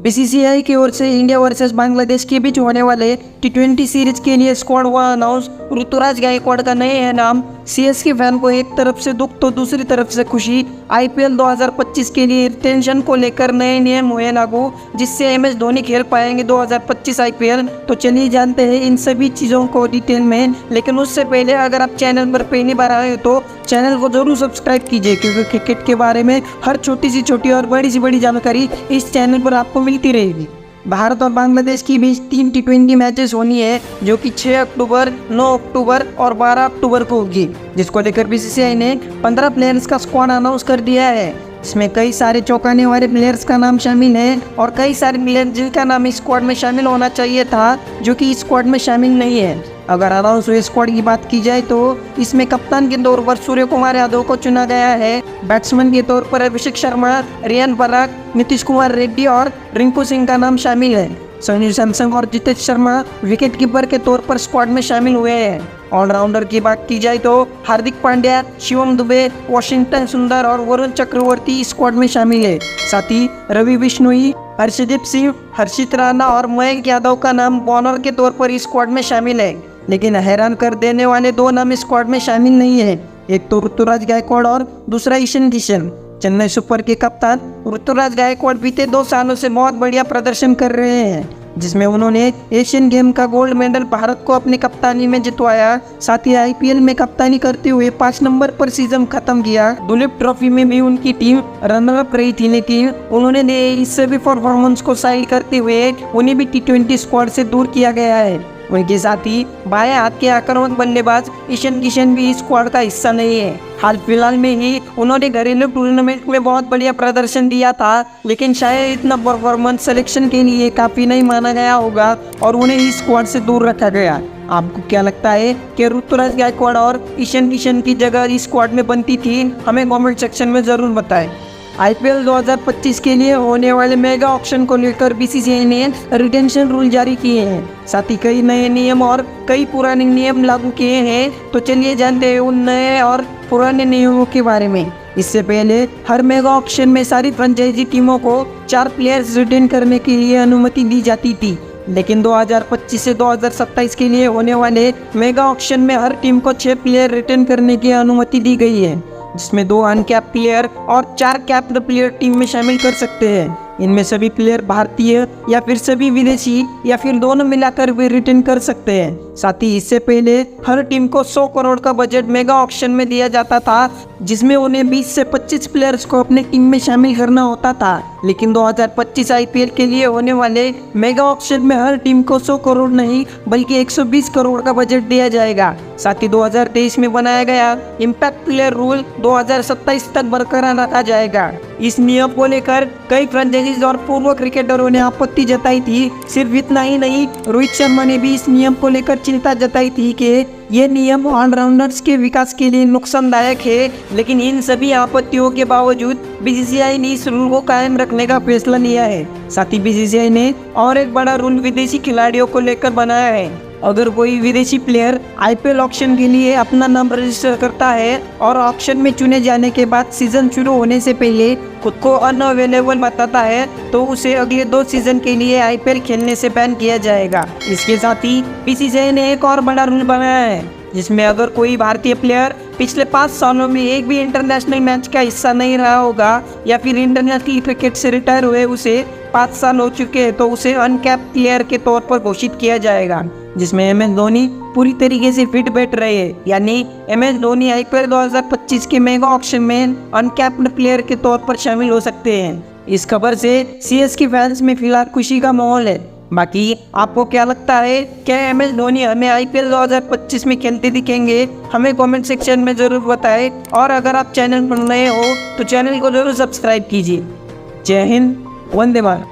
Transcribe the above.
BCCI की ओर से India versus Bangladesh के बीच होने वाले T20 सीरीज के लिए स्क्वाड हुआ अनाउंस। ऋतुराज गायकवाड़ का नए है नाम। सीएसके फैन को एक तरफ से दुख तो दूसरी तरफ से खुशी। आईपीएल 2025 के लिए रिटेंशन को लेकर नए नियम हुए लागू, जिससे एमएस धोनी खेल पाएंगे 2025 आईपीएल। तो चलिए जानते हैं इन सभी चीज़ों को डिटेल में। लेकिन उससे पहले अगर आप चैनल पर पहली बार आए हो तो चैनल को जरूर सब्सक्राइब कीजिए, क्योंकि क्रिकेट के बारे में हर छोटी सी छोटी और बड़ी सी बड़ी जानकारी इस चैनल पर आपको मिलती रहेगी। भारत और बांग्लादेश के बीच 3 T20 मैचेस होनी है, जो कि 6 अक्टूबर, 9 अक्टूबर और 12 अक्टूबर को होगी, जिसको लेकर बीसीसीआई ने 15 प्लेयर्स का स्क्वाड अनाउंस कर दिया है। इसमें कई सारे चौंकाने वाले प्लेयर्स का नाम शामिल है और कई सारे प्लेयर जिनका नाम इस स्क्वाड में शामिल होना चाहिए था, जो कि इस स्क्वाड में शामिल नहीं है। अगर अनाउंस हुए स्क्वाड की बात की जाए तो इसमें कप्तान के तौर पर सूर्य कुमार यादव को चुना गया है। बैट्समैन के तौर पर अभिषेक शर्मा, रियान पराग, नीतीश कुमार रेड्डी और रिंकू सिंह का नाम शामिल है। संजू सैमसन और जितेश शर्मा विकेट कीपर के तौर पर स्क्वाड में शामिल हुए हैं। ऑलराउंडर की बात की जाए तो हार्दिक पांड्या, शिवम दुबे, वॉशिंगटन सुंदर और वरुण चक्रवर्ती स्क्वाड में शामिल है। साथ ही रवि बिश्नोई, हर्षदीप सिंह, हर्षित राणा और मयंक यादव का नाम बॉलर के तौर पर इस स्क्वाड में शामिल है। लेकिन हैरान कर देने वाले 2 नाम इस स्क्वाड में शामिल नहीं है। एक तो ऋतुराज गायकवाड़ और दूसरा ईशान किशन। चेन्नई सुपर के कप्तान ऋतुराज गायकवाड़ बीते 2 सालों से बहुत बढ़िया प्रदर्शन कर रहे हैं, जिसमें उन्होंने एशियन गेम का गोल्ड मेडल भारत को अपनी कप्तानी में जितवाया। साथ ही आईपीएल में कप्तानी करते हुए 5 नंबर पर सीजन खत्म किया। दुलीप ट्रॉफी में भी उनकी टीम रनर अप रही थी, लेकिन उन्होंने इससे भी परफॉर्मेंस को साइड करते हुए उन्हें भी T20 स्क्वाड से दूर किया गया है। उनके साथ ही बाएं हाथ के आक्रामक बल्लेबाज ईशान किशन भी इस स्क्वाड का हिस्सा नहीं है। हाल फिलहाल में ही उन्होंने घरेलू टूर्नामेंट में बहुत बढ़िया प्रदर्शन दिया था, लेकिन शायद इतना परफॉर्मेंस सिलेक्शन के लिए काफ़ी नहीं माना गया होगा और उन्हें इस स्क्वाड से दूर रखा गया। आपको क्या लगता है कि ऋतुराज गायकवाड़ और ईशान किशन की जगह इस स्क्वाड में बनती थी? हमें कमेंट सेक्शन में ज़रूर बताएं। आईपीएल 2025 के लिए होने वाले मेगा ऑक्शन को लेकर बीसीसीआई ने रिटेंशन रूल जारी किए हैं। साथ ही कई नए नियम और कई पुराने नियम लागू किए हैं। तो चलिए जानते हैं उन नए और पुराने नियमों के बारे में। इससे पहले हर मेगा ऑक्शन में सारी फ्रेंचाइजी टीमों को 4 प्लेयर्स रिटेन करने के लिए अनुमति दी जाती थी, लेकिन 2025 से 2027 के लिए होने वाले मेगा ऑक्शन में हर टीम को 6 प्लेयर रिटेन करने की अनुमति दी गई है, जिसमें 2 अनकैप प्लेयर और 4 कैप्ड प्लेयर टीम में शामिल कर सकते हैं। इनमें सभी प्लेयर भारतीय या फिर सभी विदेशी या फिर दोनों मिलाकर भी रिटेन कर सकते हैं। साथ ही इससे पहले हर टीम को 100 करोड़ का बजट मेगा ऑक्शन में दिया जाता था, जिसमें उन्हें 20 से 25 प्लेयर्स को अपने टीम में शामिल करना होता था। लेकिन 2025 आईपीएल के लिए होने वाले मेगा ऑक्शन में हर टीम को 100 करोड़ नहीं बल्कि 120 करोड़ का बजट दिया जाएगा। साथ ही 2023 में बनाया गया इम्पैक्ट प्लेयर रूल 2027 तक बरकरार रखा जाएगा। इस नियम को लेकर कई फ्रेंचाइजीज और पूर्व क्रिकेटरों ने आपत्ति जताई थी। सिर्फ इतना ही नहीं, रोहित शर्मा ने भी इस नियम को लेकर चिंता जताई थी कि ये नियम ऑलराउंडर्स के विकास के लिए नुकसानदायक है। लेकिन इन सभी आपत्तियों के बावजूद बीसीसीआई ने इस रूल को कायम रखने का फैसला लिया है। साथ ही बीसीसीआई ने और एक बड़ा रूल विदेशी खिलाड़ियों को लेकर बनाया है। अगर कोई विदेशी प्लेयर आईपीएल ऑक्शन के लिए अपना नाम रजिस्टर करता है और ऑक्शन में चुने जाने के बाद सीजन शुरू होने से पहले खुद को अनअवेलेबल बताता है, तो उसे अगले 2 सीजन के लिए आईपीएल खेलने से बैन किया जाएगा। इसके साथ ही बीसीसीआई ने एक और बड़ा रूल बनाया है, जिसमें अगर कोई भारतीय प्लेयर पिछले 5 सालों में एक भी इंटरनेशनल मैच का हिस्सा नहीं रहा होगा या फिर इंटरनेशनल क्रिकेट से रिटायर हुए उसे 5 साल हो चुके हैं, तो उसे अनकैप प्लेयर के तौर पर घोषित किया जाएगा, जिसमें एमएस धोनी पूरी तरीके से फिट बैठ रहे हैं। यानी एमएस धोनी आईपीएल 2025 के मेगा ऑक्शन में अनकैप्ड प्लेयर के तौर पर शामिल हो सकते हैं। इस खबर से सीएसके फैंस में फिलहाल खुशी का माहौल है। बाकी आपको क्या लगता है, क्या एमएस धोनी हमें आईपीएल 2025 में खेलते दिखेंगे? हमें कमेंट सेक्शन में ज़रूर बताएं। और अगर आप चैनल पर नए हो तो चैनल को ज़रूर सब्सक्राइब कीजिए। जय हिंद, वंदे मातरम।